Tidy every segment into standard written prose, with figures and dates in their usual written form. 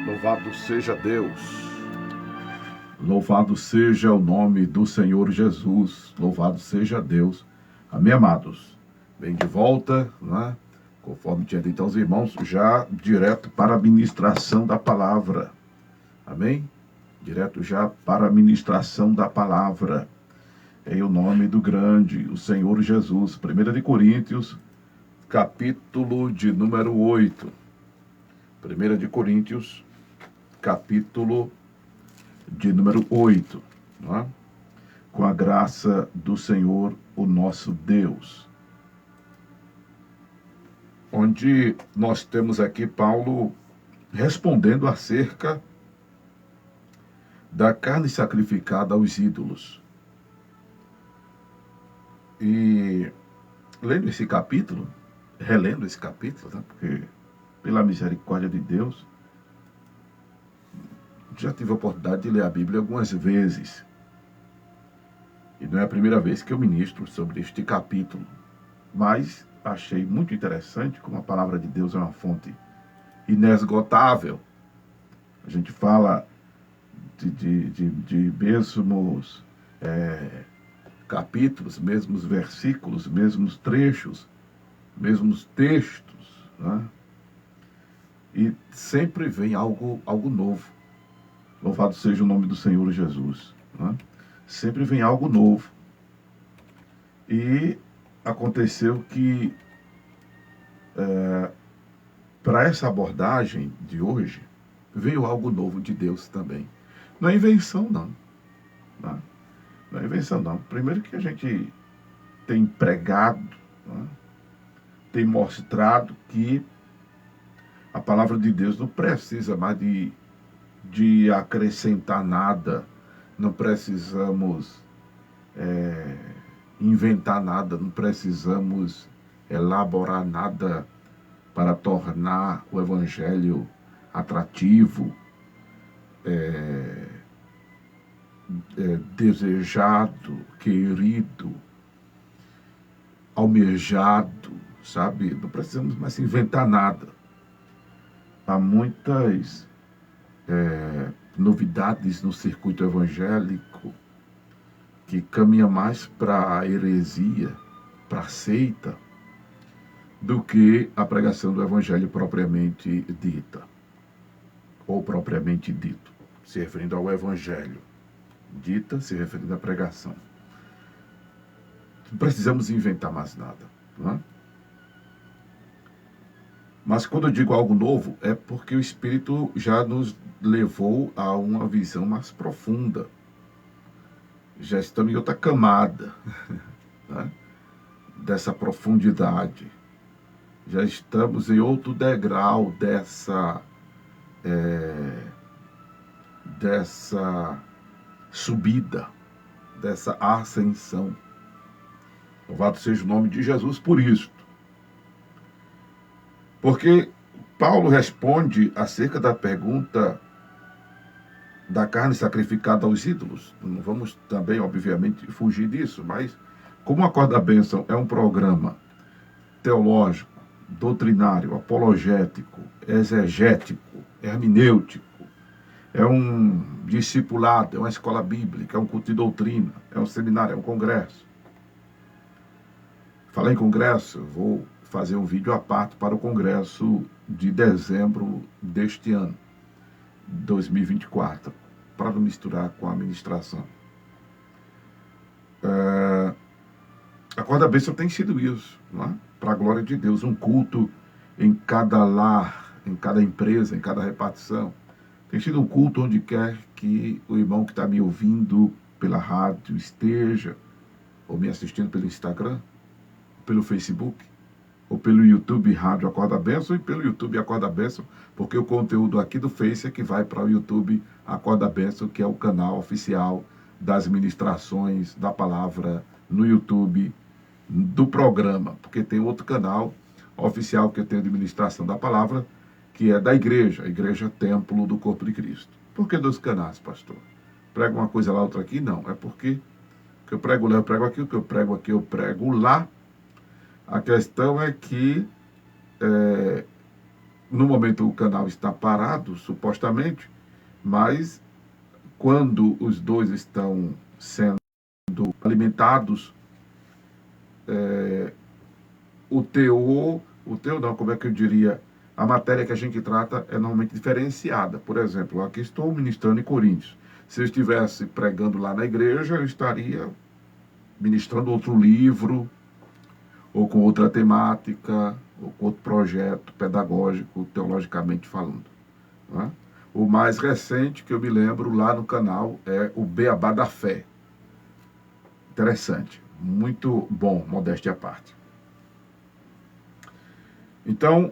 Louvado seja Deus. Louvado seja o nome do Senhor Jesus. Louvado seja Deus. Amém, amados? Bem de volta, né? Conforme tinha dito aos irmãos, já direto para a ministração da palavra. Amém? Direto já para a ministração da palavra. Em o nome do grande, o Senhor Jesus. 1 de Coríntios, capítulo de número 8. 1 de Coríntios, capítulo de número 8, não é? Com a graça do Senhor, o nosso Deus. Onde nós temos aqui Paulo respondendo acerca da carne sacrificada aos ídolos. E lendo esse capítulo, relendo esse capítulo, né? Porque pela misericórdia de Deus, já tive a oportunidade de ler a Bíblia algumas vezes. E não é a primeira vez que eu ministro sobre este capítulo. Mas achei muito interessante como a palavra de Deus é uma fonte inesgotável. A gente fala de mesmos capítulos, mesmos versículos, mesmos trechos, mesmos textos, né? E sempre vem algo novo. Louvado seja o nome do Senhor Jesus, né? Sempre vem algo novo. E aconteceu que para essa abordagem de hoje, veio algo novo de Deus também. Não é invenção, não. Não é invenção, não. Primeiro que a gente tem pregado, né? Tem mostrado que a palavra de Deus não precisa mais de acrescentar nada, não precisamos inventar nada, não precisamos elaborar nada para tornar o Evangelho atrativo, desejado, querido, almejado, sabe? Não precisamos mais inventar nada. Há muitas novidades no circuito evangélico que caminha mais para a heresia, para a seita, do que a pregação do evangelho propriamente dita, ou propriamente dito, se referindo ao evangelho, dita se referindo à pregação. Não precisamos inventar mais nada, não é? Mas quando eu digo algo novo, é porque o Espírito já nos levou a uma visão mais profunda. Já estamos em outra camada, né? Dessa profundidade. Já estamos em outro degrau dessa subida, dessa ascensão. Louvado seja o nome de Jesus por isto. Porque Paulo responde acerca da pergunta da carne sacrificada aos ídolos. Não vamos também, obviamente, fugir disso, mas como a Corda Bênção é um programa teológico, doutrinário, apologético, exegético, hermenêutico, é um discipulado, é uma escola bíblica, é um culto de doutrina, é um seminário, é um congresso. Falar em congresso, eu vou fazer um vídeo à parte para o congresso de dezembro deste ano, 2024, para não misturar com a ministração. A Corda Bênção tem sido isso, não é? Para a glória de Deus, um culto em cada lar, em cada empresa, em cada repartição. Tem sido um culto onde quer que o irmão que está me ouvindo pela rádio esteja, ou me assistindo pelo Instagram, pelo Facebook, ou pelo YouTube Rádio Acorda Bênção, e pelo YouTube Acorda Bênção, porque o conteúdo aqui do Face é que vai para o YouTube Acorda Bênção, que é o canal oficial das ministrações da palavra no YouTube do programa, porque tem outro canal oficial que eu tenho de ministração da palavra, que é da igreja, a Igreja Templo do Corpo de Cristo. Por que 2 canais, pastor? Prego uma coisa lá, outra aqui? Não, é porque o que eu prego lá, eu prego aqui, o que eu prego aqui, eu prego lá. A questão é que no momento o canal está parado, supostamente, mas quando os dois estão sendo alimentados, o teor não, como é que eu diria, a matéria que a gente trata é normalmente diferenciada. Por exemplo, aqui estou ministrando em Coríntios. Se eu estivesse pregando lá na igreja, eu estaria ministrando outro livro, ou com outra temática, ou com outro projeto pedagógico, teologicamente falando. Né? O mais recente que eu me lembro lá no canal é o Beabá da Fé. Interessante, muito bom, modéstia à parte. Então,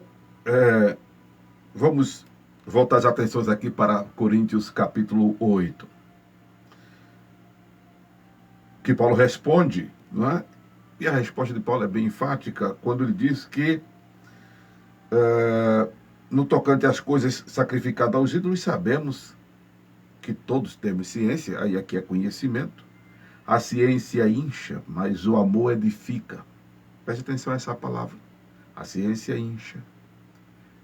vamos voltar as atenções aqui para Coríntios capítulo 8. Que Paulo responde, não é? E a resposta de Paulo é bem enfática quando ele diz que no tocante às coisas sacrificadas aos ídolos, sabemos que todos temos ciência, aí aqui é conhecimento. A ciência incha, mas o amor edifica. Preste atenção a essa palavra. A ciência incha,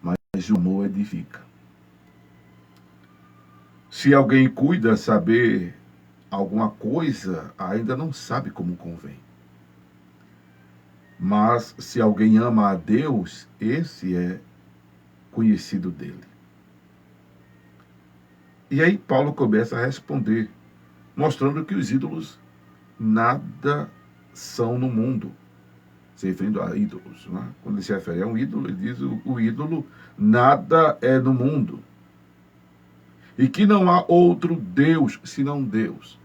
mas o amor edifica. Se alguém cuida saber alguma coisa, ainda não sabe como convém. Mas se alguém ama a Deus, esse é conhecido dele. E aí Paulo começa a responder, mostrando que os ídolos nada são no mundo, se referindo a ídolos. Né? Quando ele se refere a um ídolo, ele diz o ídolo nada é no mundo. E que não há outro Deus senão Deus.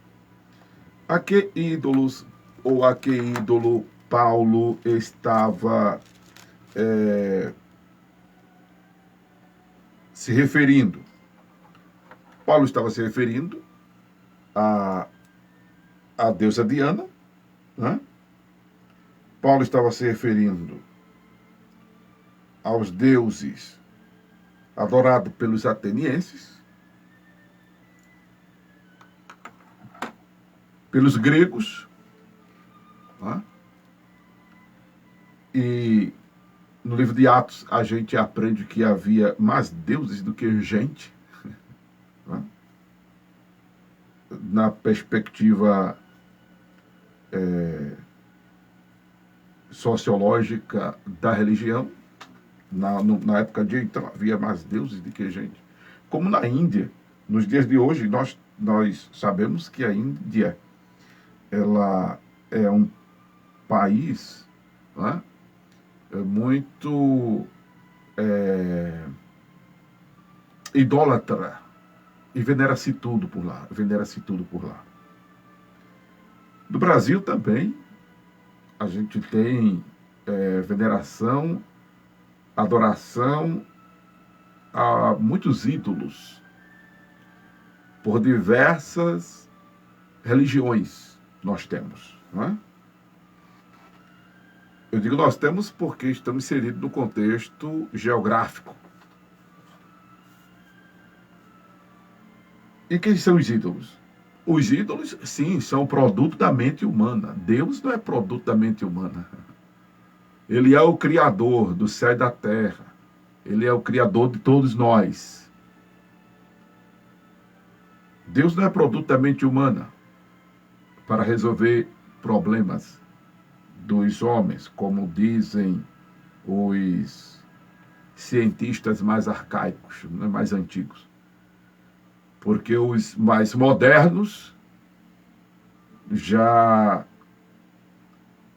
A que ídolos ou a que ídolo Paulo estava se referindo? Paulo estava se referindo a deusa Diana, né? Paulo estava se referindo aos deuses adorados pelos atenienses, pelos gregos, né? E no livro de Atos a gente aprende que havia mais deuses do que gente, né? Na perspectiva sociológica da religião, na época de então havia mais deuses do que gente. Como na Índia, nos dias de hoje, nós sabemos que a Índia ela é um país, né, muito idólatra, e venera-se tudo por lá, venera-se tudo por lá. No Brasil também, a gente tem veneração, adoração a muitos ídolos, por diversas religiões nós temos, não é? Eu digo nós temos porque estamos inseridos no contexto geográfico. E quem são os ídolos? Os ídolos, sim, são produto da mente humana. Deus não é produto da mente humana. Ele é o Criador do céu e da terra. Ele é o Criador de todos nós. Deus não é produto da mente humana para resolver problemas dos homens, como dizem os cientistas mais arcaicos, mais antigos. Porque os mais modernos já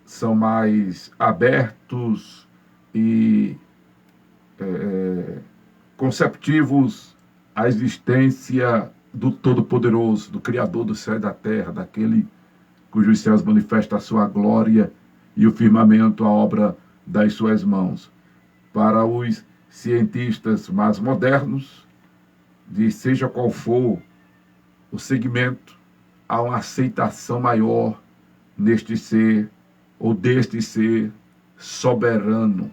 são mais abertos e conceptivos à existência do Todo-Poderoso, do Criador do céu e da terra, daquele cujos céus manifestam a sua glória e o firmamento, a obra das suas mãos. Para os cientistas mais modernos, de seja qual for o segmento, há uma aceitação maior neste ser, ou deste ser soberano.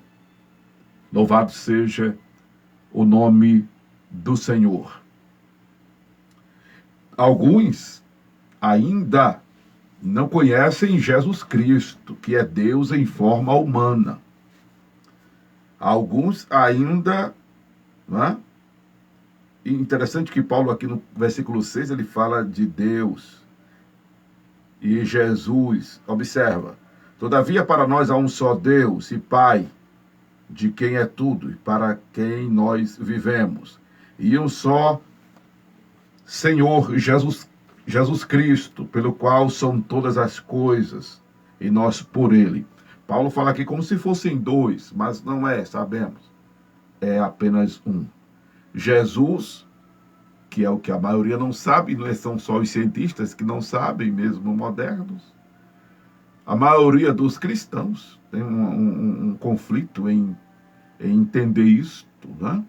Louvado seja o nome do Senhor. Alguns ainda não conhecem Jesus Cristo, que é Deus em forma humana. Alguns ainda não é? E interessante que Paulo aqui no versículo 6, ele fala de Deus e Jesus. Observa, todavia para nós há um só Deus e Pai, de quem é tudo e para quem nós vivemos. E um só Senhor Jesus Cristo, pelo qual são todas as coisas, e nós por ele. Paulo fala aqui como se fossem dois, mas não é, sabemos. É apenas um. Jesus, que é o que a maioria não sabe, não são só os cientistas que não sabem, mesmo modernos. A maioria dos cristãos tem um conflito em entender isto, né?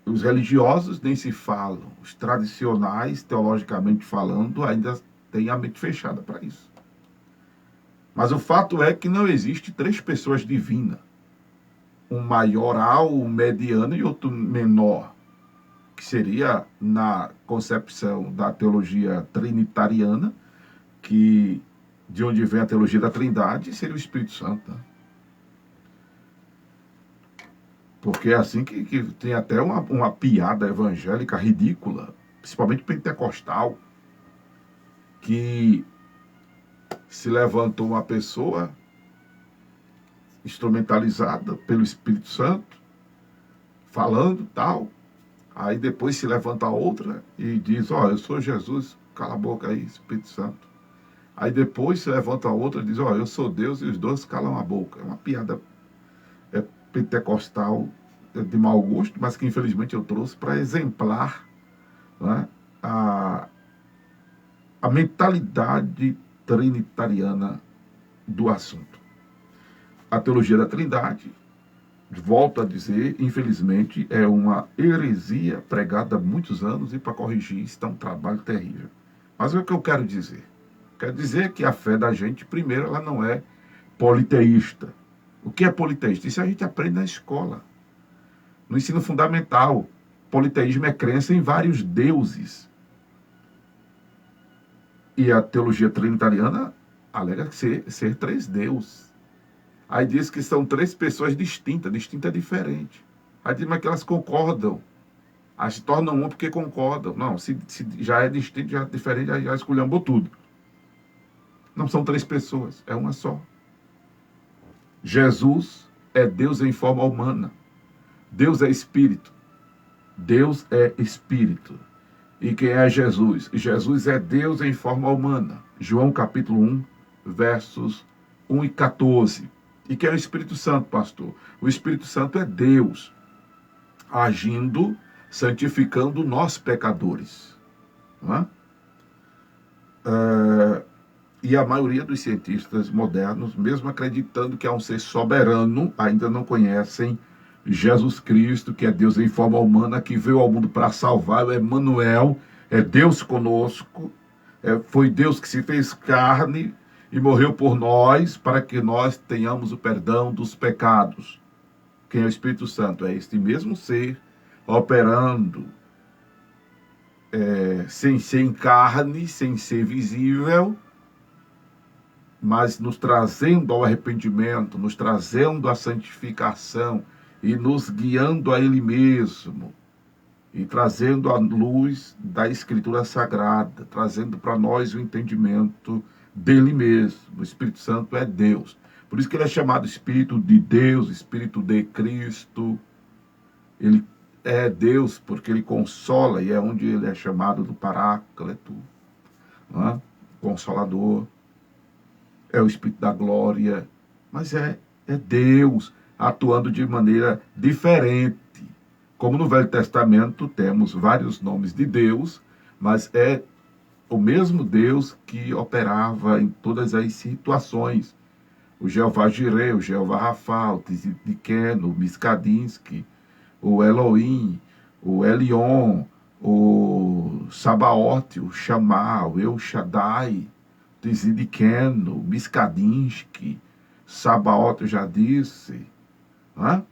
Os religiosos nem se falam, os tradicionais, teologicamente falando, ainda têm a mente fechada para isso. Mas o fato é que não existe três pessoas divinas, um maioral, um mediano e outro menor, que seria, na concepção da teologia trinitariana, que de onde vem a teologia da Trindade, seria o Espírito Santo. Porque é assim que tem até uma piada evangélica ridícula, principalmente pentecostal, que se levantou uma pessoa instrumentalizada pelo Espírito Santo, falando tal, aí depois se levanta outra e diz, ó, eu sou Jesus, cala a boca aí, Espírito Santo. Aí depois se levanta outra e diz, ó, eu sou Deus, e os dois calam a boca. É uma piada pentecostal de mau gosto, mas que infelizmente eu trouxe para exemplar, né, a mentalidade trinitariana do assunto. A teologia da Trindade, volto a dizer, infelizmente, é uma heresia pregada há muitos anos e para corrigir está um trabalho terrível. Mas o que eu quero dizer? Quero dizer que a fé da gente, primeiro, ela não é politeísta. O que é politeísta? Isso a gente aprende na escola, no ensino fundamental. Politeísmo é crença em vários deuses. E a teologia trinitariana alega ser três deuses. Aí diz que são três pessoas distintas. Distinta é diferente. Aí diz, mas que elas concordam. Aí se tornam um porque concordam. Não, se já é distinto, já é diferente, já esculhambou tudo. Não são três pessoas, é uma só. Jesus é Deus em forma humana. Deus é espírito. Deus é espírito. E quem é Jesus? Jesus é Deus em forma humana. João capítulo 1, versos 1 e 14. E quem é o Espírito Santo, pastor? O Espírito Santo é Deus, agindo, santificando nós pecadores. Não é? E a maioria dos cientistas modernos, mesmo acreditando que há um ser soberano, ainda não conhecem Jesus Cristo, que é Deus em forma humana, que veio ao mundo para salvar, o Emmanuel, é Deus conosco, foi Deus que se fez carne e morreu por nós, para que nós tenhamos o perdão dos pecados. Quem é o Espírito Santo? É este mesmo ser operando, sem ser em carne, sem ser visível, mas nos trazendo ao arrependimento, nos trazendo à santificação e nos guiando a Ele mesmo, e trazendo a luz da Escritura Sagrada, trazendo para nós o entendimento dele mesmo. O Espírito Santo é Deus. Por isso que ele é chamado Espírito de Deus, Espírito de Cristo. Ele é Deus porque ele consola, e é onde ele é chamado do Paráclito, não é? Consolador. É o Espírito da glória, mas é Deus atuando de maneira diferente. Como no Velho Testamento temos vários nomes de Deus, mas é o mesmo Deus que operava em todas as situações. O Jeová Jireh, o Jeová Rafa, o Tzidkenu, o Miskadinsky, o Elohim, o Elion, o Sabaote, o Shammah, o El Shaddai, Tzidkenu, Miskadinsky, Sabaote, eu já disse. Né?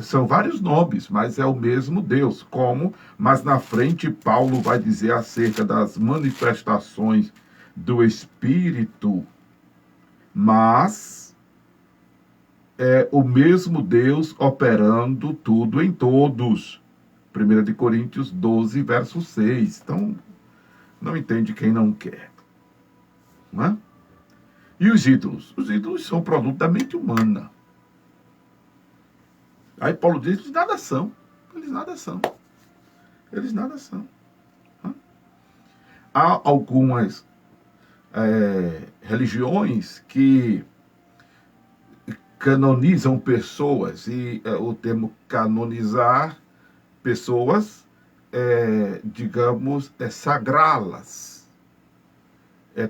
São vários nomes, mas é o mesmo Deus. Como? Mas na frente Paulo vai dizer acerca das manifestações do Espírito. Mas é o mesmo Deus operando tudo em todos. 1 de Coríntios 12, verso 6. Então, não entende quem não quer. Não é? E os ídolos? Os ídolos são produto da mente humana. Aí Paulo diz que eles nada são. Eles nada são. Eles nada são. Não é? Há algumas religiões que canonizam pessoas, e o termo canonizar pessoas, digamos, sagrá-las,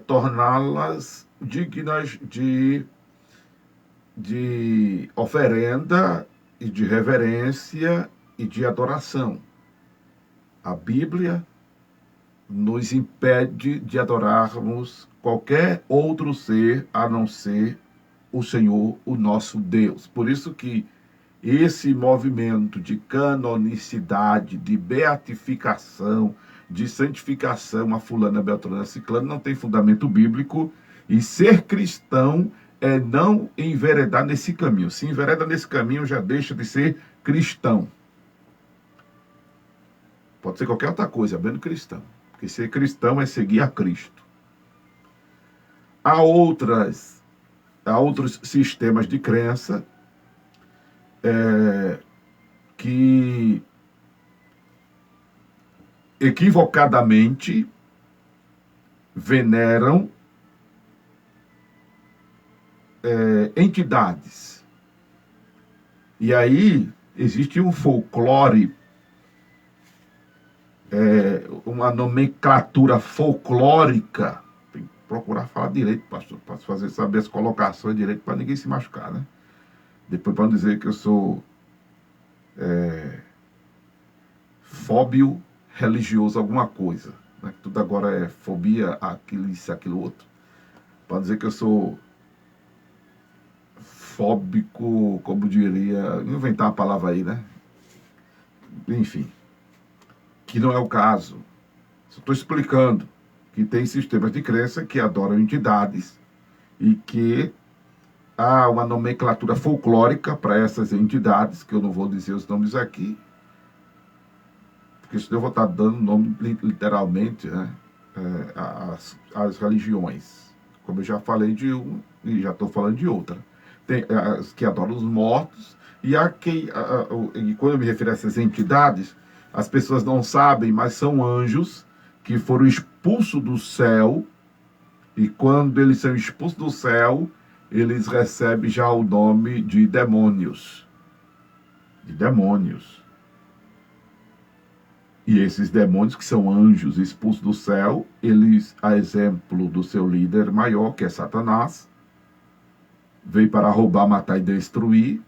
torná-las dignas de oferenda e de reverência e de adoração. A Bíblia nos impede de adorarmos qualquer outro ser a não ser o Senhor, o nosso Deus. Por isso que esse movimento de canonicidade, de beatificação, de santificação a fulana, beltrana, ciclana, não tem fundamento bíblico, e ser cristão é não enveredar nesse caminho. Se envereda nesse caminho, já deixa de ser cristão. Pode ser qualquer outra coisa, menos cristão. Porque ser cristão é seguir a Cristo. Há outros sistemas de crença que equivocadamente veneram entidades. E aí existe um folclore, uma nomenclatura folclórica. Tem que procurar falar direito, pastor, para saber as colocações direito, para ninguém se machucar, né? Depois, para não dizer que eu sou fóbio religioso, alguma coisa, né? Tudo agora é fobia, aquilo, isso, aquilo outro. Para dizer que eu sou fóbico, como diria, inventar uma palavra aí, né? Enfim, que não é o caso. Só estou explicando que tem sistemas de crença que adoram entidades e que há uma nomenclatura folclórica para essas entidades, que eu não vou dizer os nomes aqui, porque senão eu vou estar dando nome literalmente, né, às religiões. Como eu já falei de uma e já estou falando de outra. Tem as que adoram os mortos, e e quando eu me refiro a essas entidades, as pessoas não sabem, mas são anjos que foram expulsos do céu, e quando eles são expulsos do céu, eles recebem já o nome de demônios. De demônios. E esses demônios, que são anjos expulsos do céu, eles, a exemplo do seu líder maior, que é Satanás, veio para roubar, matar e destruir.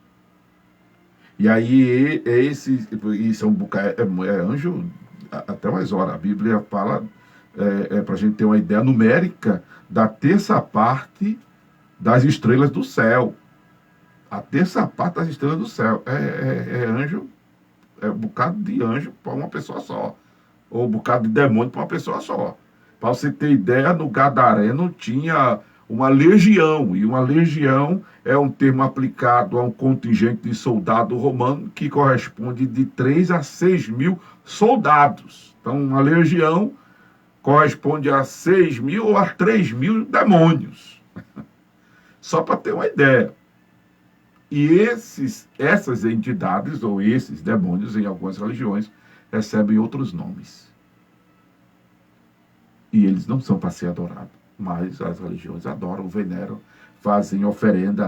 E aí, isso é um bocado, anjo até mais hora. A Bíblia fala, para a gente ter uma ideia numérica, da terça parte das estrelas do céu. A terça parte das estrelas do céu. Anjo, um bocado de anjo para uma pessoa só. Ou um bocado de demônio para uma pessoa só. Para você ter ideia, no Gadareno tinha uma legião, e uma legião é um termo aplicado a um contingente de soldado romano que corresponde de 3 a 6 mil soldados. Então, uma legião corresponde a 6 mil ou a 3 mil demônios. Só para ter uma ideia. E essas entidades, ou esses demônios, em algumas religiões, recebem outros nomes. E eles não são para ser adorados, mas as religiões adoram, veneram, fazem oferenda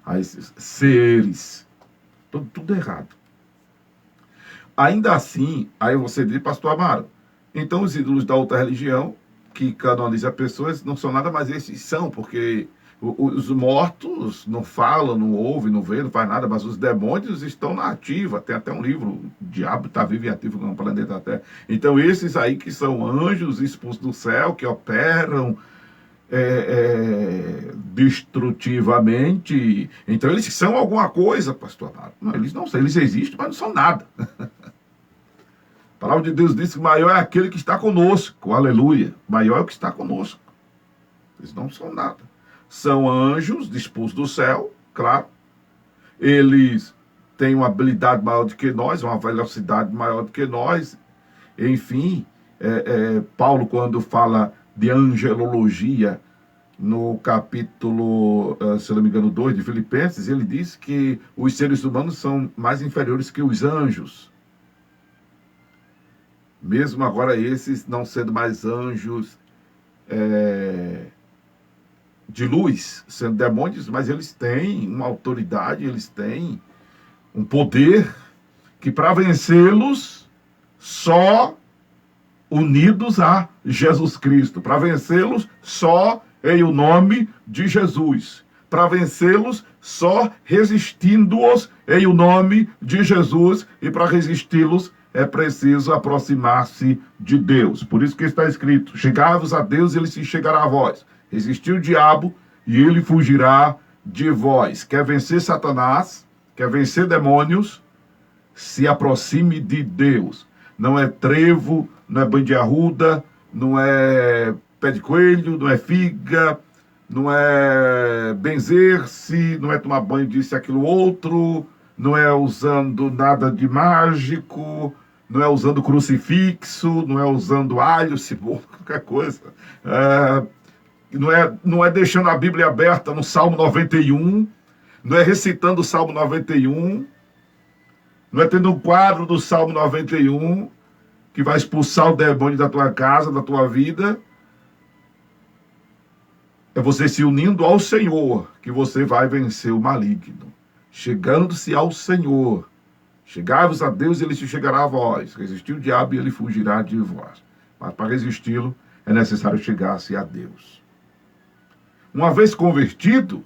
a esses seres. Tudo errado. Ainda assim, aí você diz, pastor Amaro, então os ídolos da outra religião, que canonizam pessoas, não são nada, mas esses são, porque os mortos não falam, não ouvem, não veem, não faz nada, mas os demônios estão na ativa. Tem até um livro, o Diabo está vivo e ativo no planeta Terra. Então esses aí que são anjos expulsos do céu, que operam destrutivamente, então eles são alguma coisa, pastor Amaro. Não, eles não são, eles existem, mas não são nada. A palavra de Deus diz que maior é aquele que está conosco, aleluia. Maior é o que está conosco. Eles não são nada. são anjos dispostos do céu, claro. Eles têm uma habilidade maior do que nós, uma velocidade maior do que nós. Enfim, Paulo, quando fala de angelologia, no capítulo, se não me engano, 2 de Filipenses, ele diz que os seres humanos são mais inferiores que os anjos. Mesmo agora esses não sendo mais anjos de luz, sendo demônios, mas eles têm uma autoridade, eles têm um poder que para vencê-los, só unidos a Jesus Cristo. Para vencê-los, só em o nome de Jesus. Para vencê-los, só resistindo-os em o nome de Jesus. E para resisti-los, é preciso aproximar-se de Deus. Por isso que está escrito: chegai-vos a Deus, ele se chegará a vós. Resistir o diabo e ele fugirá de vós. Quer vencer Satanás, quer vencer demônios, se aproxime de Deus. Não é trevo, não é banho de arruda, não é pé de coelho, não é figa, não é benzer-se, não é tomar banho disso e aquilo outro, não é usando nada de mágico, não é usando crucifixo, não é usando alho, cebola, qualquer coisa. Não é deixando a Bíblia aberta no Salmo 91, não é recitando o Salmo 91, não é tendo um quadro do Salmo 91 que vai expulsar o demônio da tua casa, da tua vida. É você se unindo ao Senhor que você vai vencer o maligno. Chegando-se ao Senhor. Chegai-vos a Deus e ele se chegará a vós. Resistir o diabo e ele fugirá de vós. Mas para resisti-lo é necessário chegar-se a Deus. Uma vez convertido,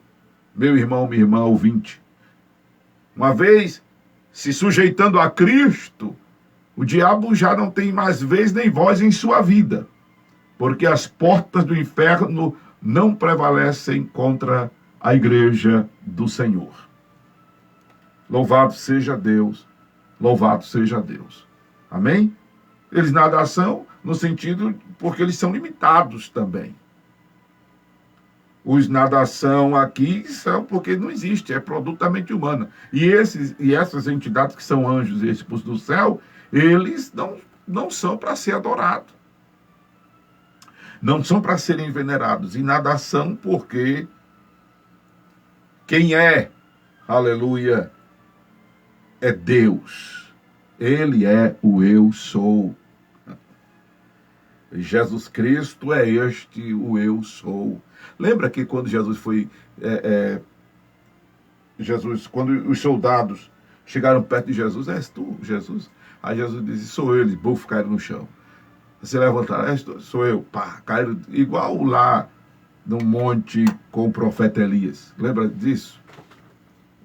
meu irmão, minha irmã ouvinte, uma vez se sujeitando a Cristo, o diabo já não tem mais vez nem voz em sua vida, porque as portas do inferno não prevalecem contra a igreja do Senhor. Louvado seja Deus, louvado seja Deus. Amém? Eles nada são no sentido porque eles são limitados também. Os nadação aqui são porque não existe, é produto da mente humana. E essas entidades que são anjos e expulsos do céu, eles não são para ser adorados. Não são para serem venerados. E nadação porque quem é, aleluia, é Deus. Ele é o eu sou. Jesus Cristo é este o eu sou. Lembra que quando Jesus foi... quando os soldados chegaram perto de Jesus: és tu, Jesus? Aí Jesus disse: sou eu. Eles, bufo, caíram no chão. Se levantaram: és tu? Sou eu. Pá, caíram igual lá no monte com o profeta Elias. Lembra disso?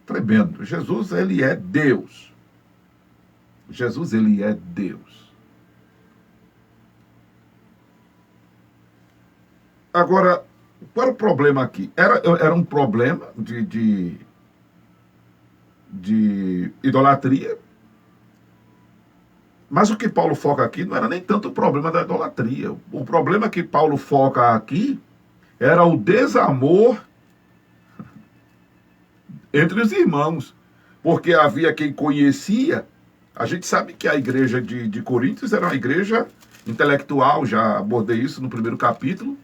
Tremendo. Jesus, ele é Deus. Jesus, ele é Deus. Agora, qual era o problema aqui? Era um problema de idolatria. Mas o que Paulo foca aqui não era nem tanto o problema da idolatria. O problema que Paulo foca aqui era o desamor entre os irmãos. Porque havia quem conhecia. A gente sabe que a igreja de Coríntios era uma igreja intelectual, já abordei isso no primeiro capítulo.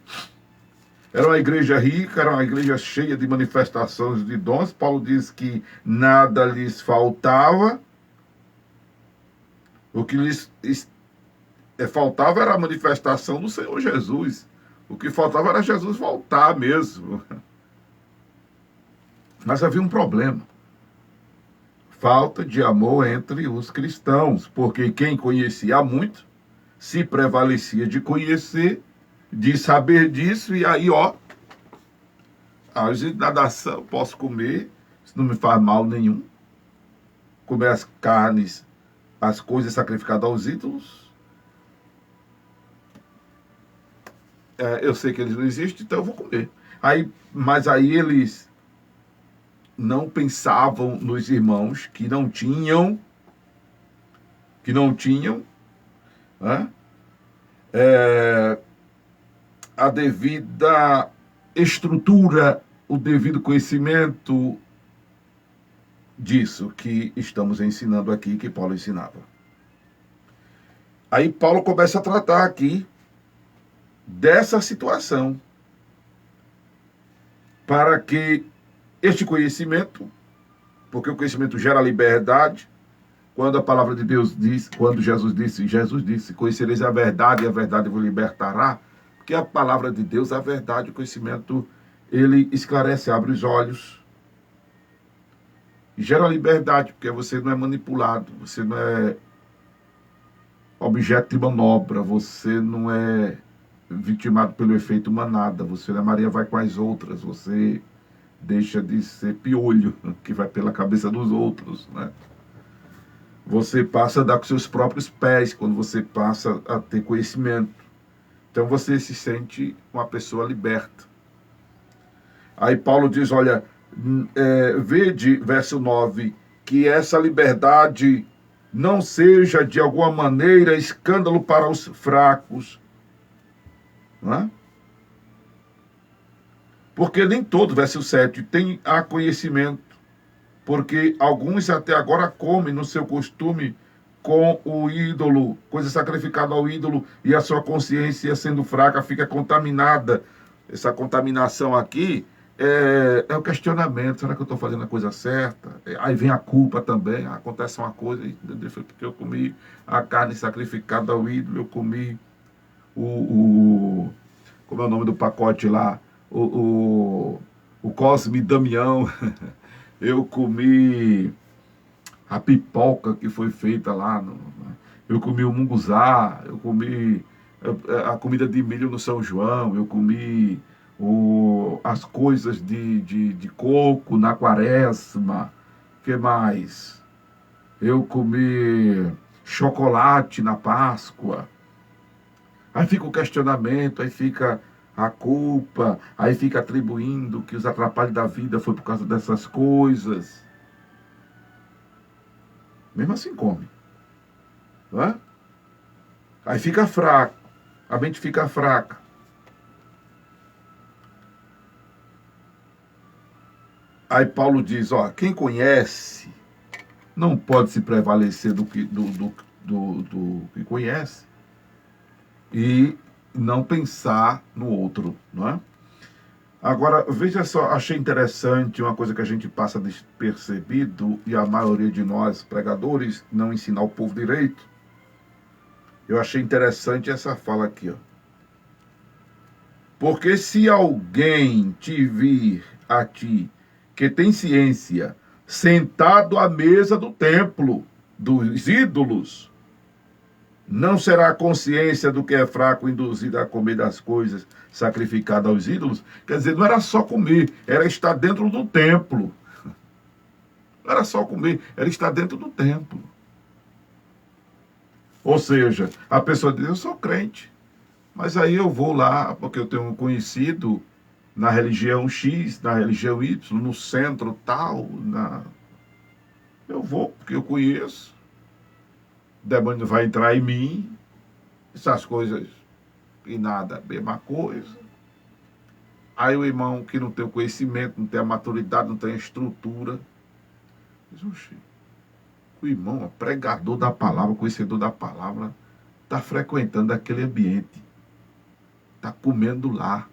Era uma igreja rica, era uma igreja cheia de manifestações de dons. Paulo diz que nada lhes faltava. O que lhes faltava era a manifestação do Senhor Jesus. O que faltava era Jesus voltar mesmo. Mas havia um problema. Falta de amor entre os cristãos. Porque quem conhecia muito se prevalecia de conhecer, de saber disso, e aí, ó, a gente nadação, posso comer, isso não me faz mal nenhum. Comer as carnes, as coisas sacrificadas aos ídolos, eu sei que eles não existem, então eu vou comer. Mas aí eles não pensavam nos irmãos que não tinham, né, a devida estrutura o devido conhecimento disso que estamos ensinando aqui, que Paulo ensinava. Aí Paulo começa a tratar aqui dessa situação, para que este conhecimento, porque o conhecimento gera liberdade, quando a palavra de Deus diz, quando Jesus disse, conhecereis a verdade e a verdade vos libertará, porque a palavra de Deus, a verdade, o conhecimento, ele esclarece, abre os olhos, gera liberdade, porque você não é manipulado, você não é objeto de manobra, você não é vitimado pelo efeito manada, você não é Maria vai com as outras, você deixa de ser piolho, que vai pela cabeça dos outros, né? Você passa a dar com seus próprios pés, quando você passa a ter conhecimento. Então você se sente uma pessoa liberta. Aí Paulo diz, olha, vede, verso 9, que essa liberdade não seja de alguma maneira escândalo para os fracos, não é? Porque nem todo, verso 7, há conhecimento, porque alguns até agora comem no seu costume com o ídolo, coisa sacrificada ao ídolo, e a sua consciência, sendo fraca, fica contaminada. Essa contaminação aqui é o questionamento, será que eu estou fazendo a coisa certa? Aí vem a culpa também, acontece uma coisa, porque eu comi a carne sacrificada ao ídolo, eu comi como é o nome do pacote lá? O Cosme Damião, eu comi a pipoca que foi feita lá, eu comi o munguzá, eu comi a comida de milho no São João, eu comi as coisas de coco na quaresma, que mais? Eu comi chocolate na Páscoa. Aí fica o questionamento, aí fica a culpa, aí fica atribuindo que os atrapalhos da vida foi por causa dessas coisas. Mesmo assim come. Não é? Aí fica fraco, a mente fica fraca. Aí Paulo diz, ó, quem conhece não pode se prevalecer do que conhece e não pensar no outro, não é? Agora, veja só, achei interessante uma coisa que a gente passa despercebido, e a maioria de nós, pregadores, não ensina ao povo direito. Eu achei interessante essa fala aqui, ó. Porque se alguém te vir a ti, que tem ciência, sentado à mesa do templo, dos ídolos, não será a consciência do que é fraco induzida a comer das coisas sacrificadas aos ídolos? Quer dizer, não era só comer, era estar dentro do templo. Não era só comer, era estar dentro do templo. Ou seja, a pessoa diz, eu sou crente, mas aí eu vou lá, porque eu tenho um conhecido na religião X, na religião Y, no centro tal, eu vou, porque eu conheço. O demônio vai entrar em mim, essas coisas e nada, a mesma coisa. Aí o irmão que não tem o conhecimento, não tem a maturidade, não tem a estrutura, diz, oxi, o irmão, o pregador da palavra, conhecedor da palavra, está frequentando aquele ambiente, está comendo lá.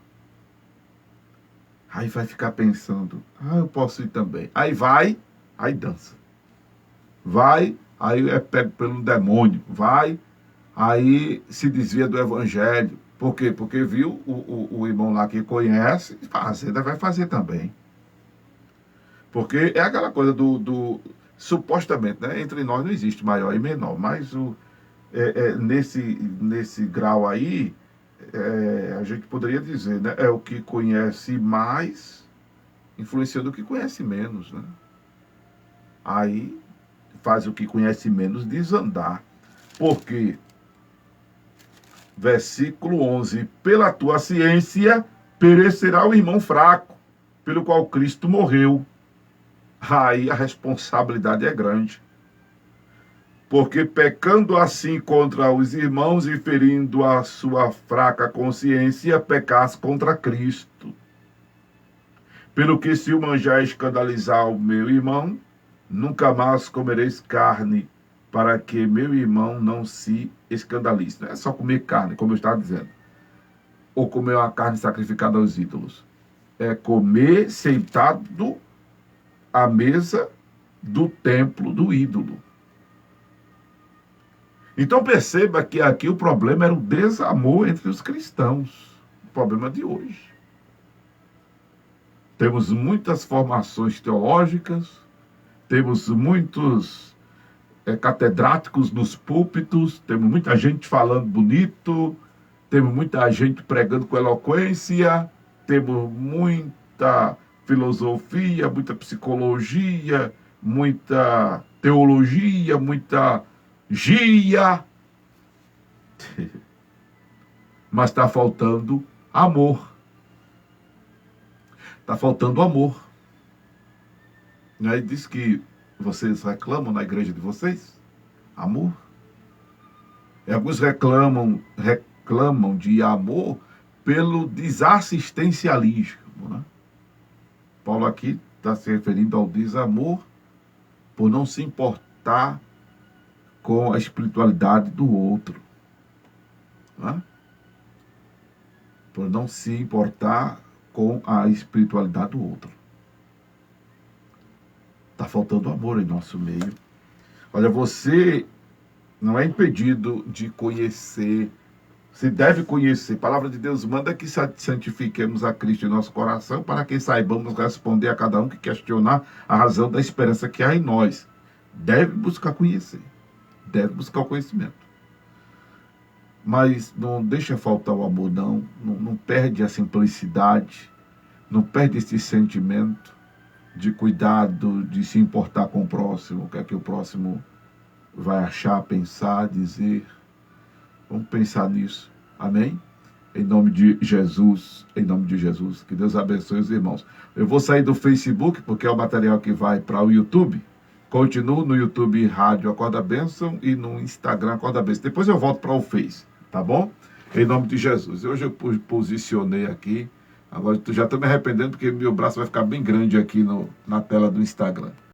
Aí vai ficar pensando, eu posso ir também. Aí vai, aí dança. Vai, aí é pego pelo demônio, vai, aí se desvia do evangelho. Por quê? Porque viu o irmão lá que conhece, ainda vai fazer também. Porque é aquela coisa supostamente, né? Entre nós não existe maior e menor, mas nesse grau aí, a gente poderia dizer, né? É o que conhece mais, influenciando o que conhece menos, né? Aí faz o que conhece menos desandar. Por quê? Versículo 11, pela tua ciência perecerá o irmão fraco, pelo qual Cristo morreu. Aí a responsabilidade é grande. Porque pecando assim contra os irmãos e ferindo a sua fraca consciência, pecas contra Cristo. Pelo que se o manjar escandalizar o meu irmão, nunca mais comereis carne, para que meu irmão não se escandalize. Não é só comer carne, como eu estava dizendo, ou comer uma carne sacrificada aos ídolos. É comer sentado à mesa do templo do ídolo. Então perceba que aqui o problema era o desamor entre os cristãos. O problema de hoje. Temos muitas formações teológicas, temos muitos catedráticos nos púlpitos, temos muita gente falando bonito, temos muita gente pregando com eloquência, temos muita filosofia, muita psicologia, muita teologia, muita gia, mas está faltando amor. Está faltando amor. E aí diz que vocês reclamam na igreja de vocês? Amor. E alguns reclamam de amor pelo desassistencialismo. Né? Paulo aqui está se referindo ao desamor por não se importar com a espiritualidade do outro. Né? Por não se importar com a espiritualidade do outro. Está faltando amor em nosso meio. Olha, você não é impedido de conhecer, se deve conhecer. A palavra de Deus manda que santifiquemos a Cristo em nosso coração, para que saibamos responder a cada um que questionar a razão da esperança que há em nós. Deve buscar conhecer. Deve buscar o conhecimento. Mas não deixa faltar o amor, não perde a simplicidade, não perde esse sentimento de cuidado, de se importar com o próximo, o que é que o próximo vai achar, pensar, dizer. Vamos pensar nisso, amém? Em nome de Jesus, que Deus abençoe os irmãos. Eu vou sair do Facebook, porque é o material que vai para o YouTube. Continuo no YouTube Rádio Acorda Bênção e no Instagram Acorda Bênção. Depois eu volto para o Face, tá bom? Em nome de Jesus. Hoje eu posicionei aqui. Agora já estou me arrependendo porque meu braço vai ficar bem grande aqui na tela do Instagram.